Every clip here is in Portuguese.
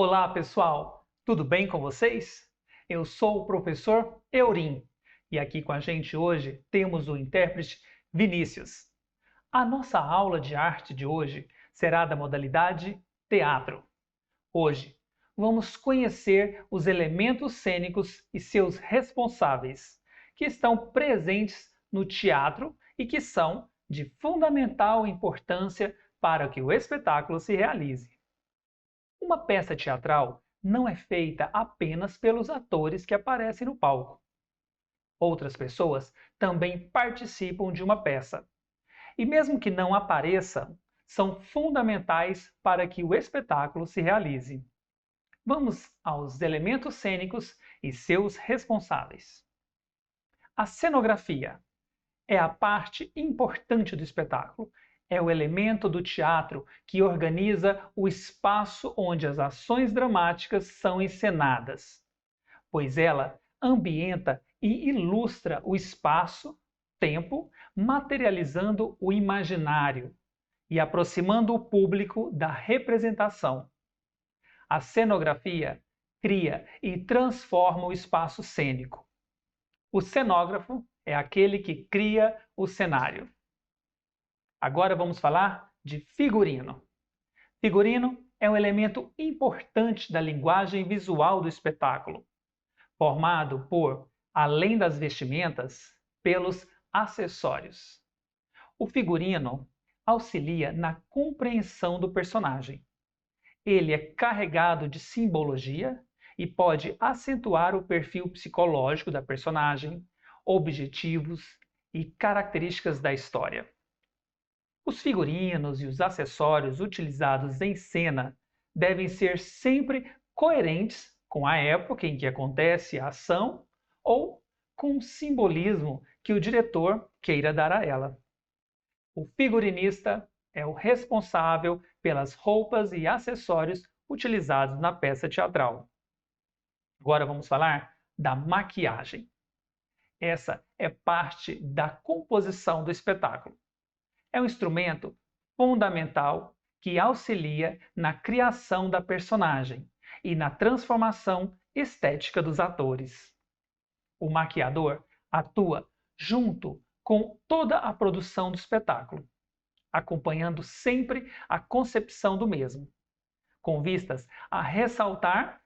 Olá, pessoal! Tudo bem com vocês? Eu sou o professor Eurim e aqui com a gente hoje temos o intérprete Vinícius. A nossa aula de arte de hoje será da modalidade teatro. Hoje vamos conhecer os elementos cênicos e seus responsáveis, que estão presentes no teatro e que são de fundamental importância para que o espetáculo se realize. Uma peça teatral não é feita apenas pelos atores que aparecem no palco. Outras pessoas também participam de uma peça. E mesmo que não apareçam, são fundamentais para que o espetáculo se realize. Vamos aos elementos cênicos e seus responsáveis. A cenografia é a parte importante do espetáculo. É o elemento do teatro que organiza o espaço onde as ações dramáticas são encenadas, pois ela ambienta e ilustra o espaço-tempo, materializando o imaginário e aproximando o público da representação. A cenografia cria e transforma o espaço cênico. O cenógrafo é aquele que cria o cenário. Agora vamos falar de figurino. Figurino é um elemento importante da linguagem visual do espetáculo, formado por, além das vestimentas, pelos acessórios. O figurino auxilia na compreensão do personagem. Ele é carregado de simbologia e pode acentuar o perfil psicológico da personagem, objetivos e características da história. Os figurinos e os acessórios utilizados em cena devem ser sempre coerentes com a época em que acontece a ação ou com o simbolismo que o diretor queira dar a ela. O figurinista é o responsável pelas roupas e acessórios utilizados na peça teatral. Agora vamos falar da maquiagem. Essa é parte da composição do espetáculo. É um instrumento fundamental que auxilia na criação da personagem e na transformação estética dos atores. O maquiador atua junto com toda a produção do espetáculo, acompanhando sempre a concepção do mesmo, com vistas a ressaltar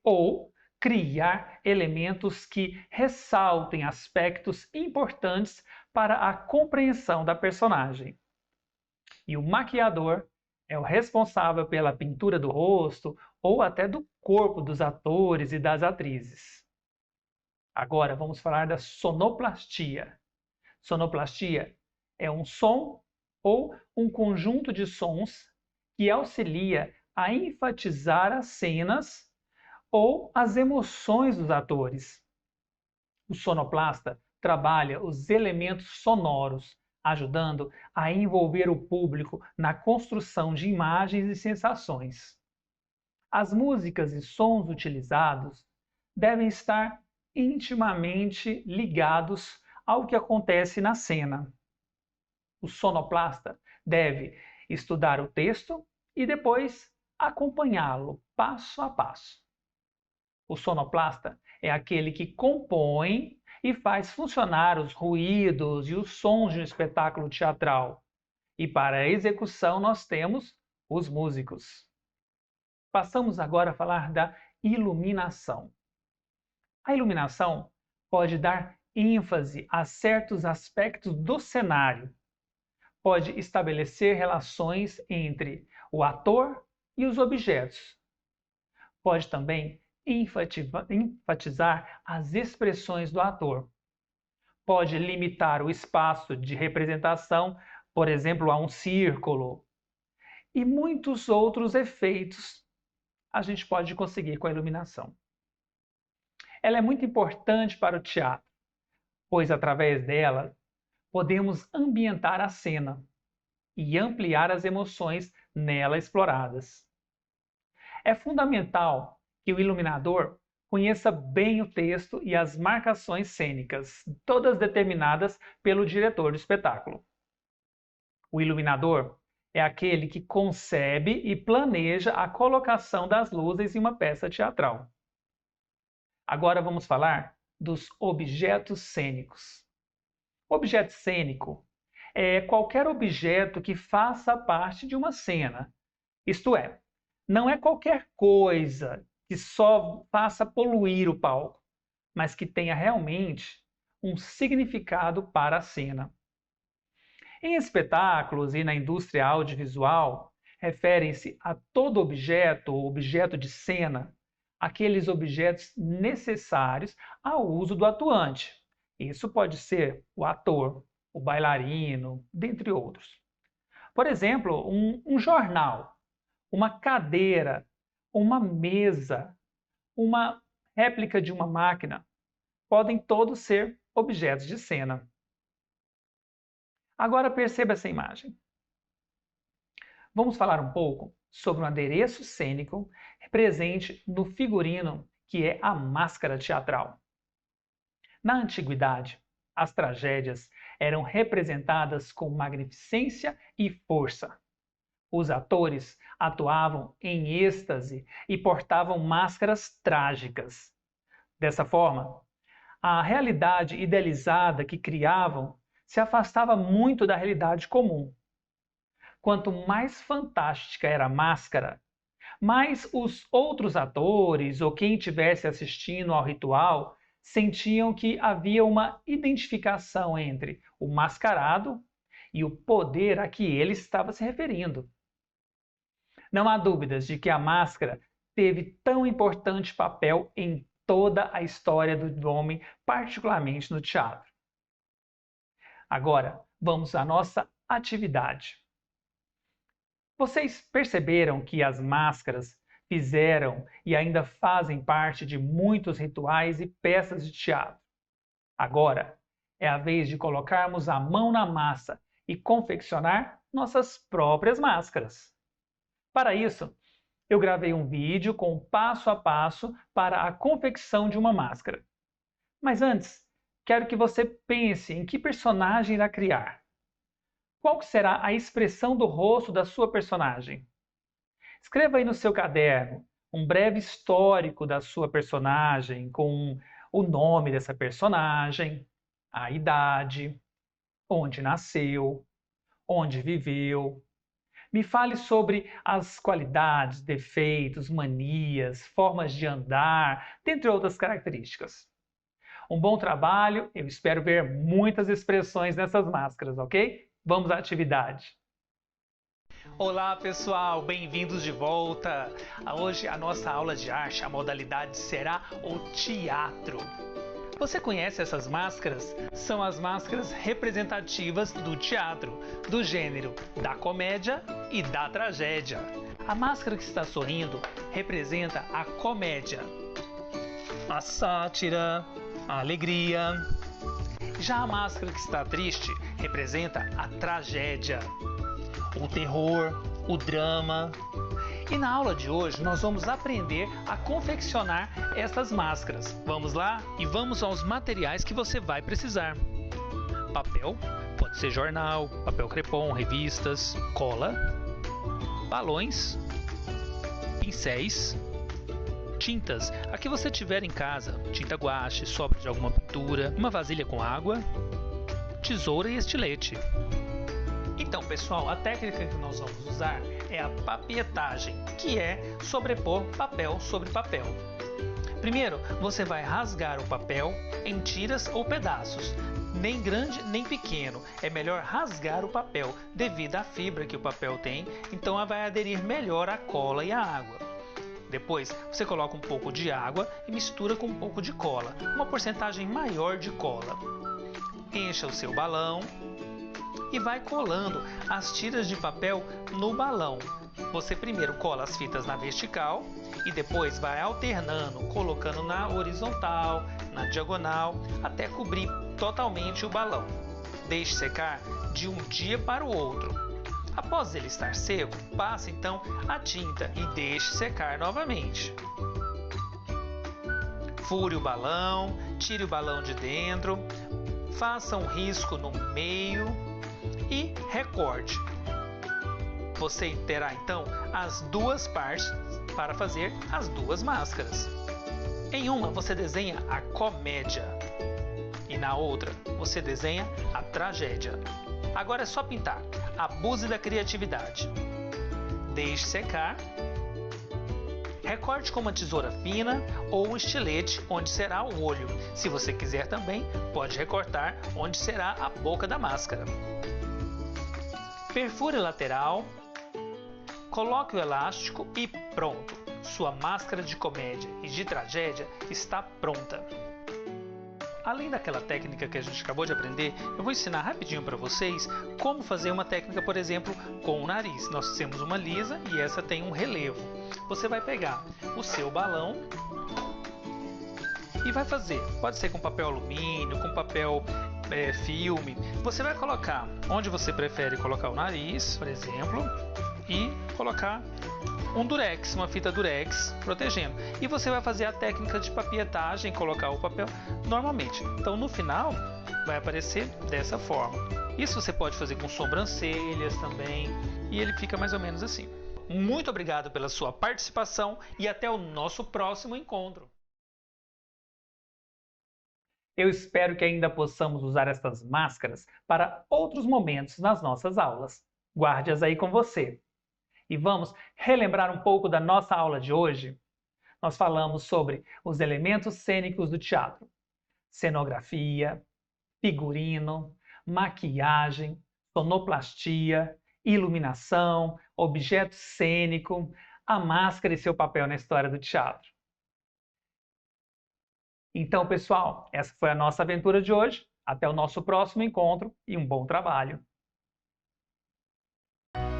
ou criar elementos que ressaltem aspectos importantes para a compreensão da personagem. E o maquiador é o responsável pela pintura do rosto ou até do corpo dos atores e das atrizes. Agora vamos falar da sonoplastia. Sonoplastia é um som ou um conjunto de sons que auxilia a enfatizar as cenas ou as emoções dos atores. O sonoplasta trabalha os elementos sonoros, ajudando a envolver o público na construção de imagens e sensações. As músicas e sons utilizados devem estar intimamente ligados ao que acontece na cena. O sonoplasta deve estudar o texto e depois acompanhá-lo passo a passo. O sonoplasta é aquele que compõe e faz funcionar os ruídos e os sons de um espetáculo teatral. E para a execução nós temos os músicos. Passamos agora a falar da iluminação. A iluminação pode dar ênfase a certos aspectos do cenário. Pode estabelecer relações entre o ator e os objetos. Pode também enfatizar as expressões do ator. Pode limitar o espaço de representação, por exemplo, a um círculo. E muitos outros efeitos a gente pode conseguir com a iluminação. Ela é muito importante para o teatro, pois através dela podemos ambientar a cena e ampliar as emoções nela exploradas. É fundamental que o iluminador conheça bem o texto e as marcações cênicas, todas determinadas pelo diretor do espetáculo. O iluminador é aquele que concebe e planeja a colocação das luzes em uma peça teatral. Agora vamos falar dos objetos cênicos. Objeto cênico é qualquer objeto que faça parte de uma cena. Isto é, não é qualquer coisa que só faça poluir o palco, mas que tenha realmente um significado para a cena. Em espetáculos e na indústria audiovisual, referem-se a todo objeto ou objeto de cena, aqueles objetos necessários ao uso do atuante. Isso pode ser o ator, o bailarino, dentre outros. Por exemplo, um jornal, uma cadeira, uma mesa, uma réplica de uma máquina, podem todos ser objetos de cena. Agora perceba essa imagem. Vamos falar um pouco sobre um adereço cênico presente no figurino, que é a máscara teatral. Na antiguidade, as tragédias eram representadas com magnificência e força. Os atores atuavam em êxtase e portavam máscaras trágicas. Dessa forma, a realidade idealizada que criavam se afastava muito da realidade comum. Quanto mais fantástica era a máscara, mais os outros atores ou quem estivesse assistindo ao ritual sentiam que havia uma identificação entre o mascarado e o poder a que ele estava se referindo. Não há dúvidas de que a máscara teve tão importante papel em toda a história do homem, particularmente no teatro. Agora, vamos à nossa atividade. Vocês perceberam que as máscaras fizeram e ainda fazem parte de muitos rituais e peças de teatro. Agora é a vez de colocarmos a mão na massa e confeccionar nossas próprias máscaras. Para isso, eu gravei um vídeo com passo a passo para a confecção de uma máscara. Mas antes, quero que você pense em que personagem irá criar. Qual será a expressão do rosto da sua personagem? Escreva aí no seu caderno um breve histórico da sua personagem, com o nome dessa personagem, a idade, onde nasceu, onde viveu. Me fale sobre as qualidades, defeitos, manias, formas de andar, dentre outras características. Um bom trabalho, eu espero ver muitas expressões nessas máscaras, ok? Vamos à atividade! Olá pessoal, bem-vindos de volta! Hoje a nossa aula de arte, a modalidade será o teatro. Você conhece essas máscaras? São as máscaras representativas do teatro, do gênero da comédia e da tragédia. A máscara que está sorrindo representa a comédia, a sátira, a alegria. Já a máscara que está triste representa a tragédia, o terror, o drama. E na aula de hoje nós vamos aprender a confeccionar essas máscaras. Vamos lá? E vamos aos materiais que você vai precisar. Papel, pode ser jornal, papel crepom, revistas, cola, balões, pincéis, tintas, a que você tiver em casa, tinta guache, sobra de alguma pintura, uma vasilha com água, tesoura e estilete. Então, pessoal, a técnica que nós vamos usar é a papietagem, que é sobrepor papel sobre papel. Primeiro, você vai rasgar o papel em tiras ou pedaços, nem grande nem pequeno. É melhor rasgar o papel devido à fibra que o papel tem, então ela vai aderir melhor à cola e à água. Depois, você coloca um pouco de água e mistura com um pouco de cola, uma porcentagem maior de cola. Encha o seu balão e vai colando as tiras de papel no balão. Você primeiro cola as fitas na vertical e depois vai alternando, colocando na horizontal, na diagonal, até cobrir totalmente o balão. Deixe secar de um dia para o outro. Após ele estar seco, passe então a tinta e deixe secar novamente. Fure o balão, tire o balão de dentro, faça um risco no meio e recorte. Você terá então as duas partes para fazer as duas máscaras. Em uma você desenha a comédia e na outra você desenha a tragédia. Agora é só pintar. Abuse da criatividade. Deixe secar. Recorte com uma tesoura fina ou um estilete onde será o olho. Se você quiser também, pode recortar onde será a boca da máscara. Perfure a lateral. Coloque o elástico e pronto! Sua máscara de comédia e de tragédia está pronta! Além daquela técnica que a gente acabou de aprender, eu vou ensinar rapidinho para vocês como fazer uma técnica, por exemplo, com o nariz. Nós temos uma lisa e essa tem um relevo. Você vai pegar o seu balão e vai fazer, pode ser com papel alumínio, com papel filme. Você vai colocar onde você prefere colocar o nariz, por exemplo, e colocar um durex, uma fita durex protegendo. E você vai fazer a técnica de papietagem, colocar o papel normalmente. Então no final vai aparecer dessa forma. Isso você pode fazer com sobrancelhas também e ele fica mais ou menos assim. Muito obrigado pela sua participação e até o nosso próximo encontro. Eu espero que ainda possamos usar estas máscaras para outros momentos nas nossas aulas. Guarde-as aí com você. E vamos relembrar um pouco da nossa aula de hoje? Nós falamos sobre os elementos cênicos do teatro: cenografia, figurino, maquiagem, sonoplastia, iluminação, objeto cênico, a máscara e seu papel na história do teatro. Então, pessoal, essa foi a nossa aventura de hoje. Até o nosso próximo encontro e um bom trabalho!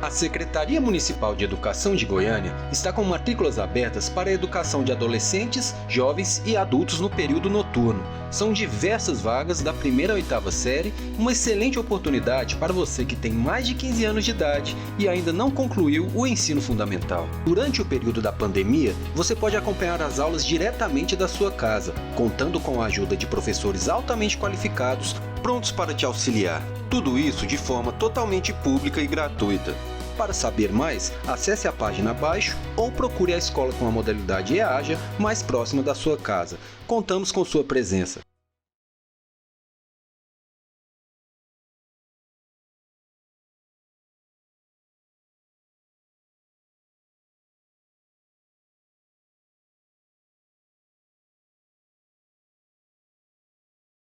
A Secretaria Municipal de Educação de Goiânia está com matrículas abertas para a educação de adolescentes, jovens e adultos no período noturno. São diversas vagas da 1ª à 8ª série, uma excelente oportunidade para você que tem mais de 15 anos de idade e ainda não concluiu o ensino fundamental. Durante o período da pandemia, você pode acompanhar as aulas diretamente da sua casa, contando com a ajuda de professores altamente qualificados, prontos para te auxiliar. Tudo isso de forma totalmente pública e gratuita. Para saber mais, acesse a página abaixo ou procure a escola com a modalidade EAJA mais próxima da sua casa. Contamos com sua presença.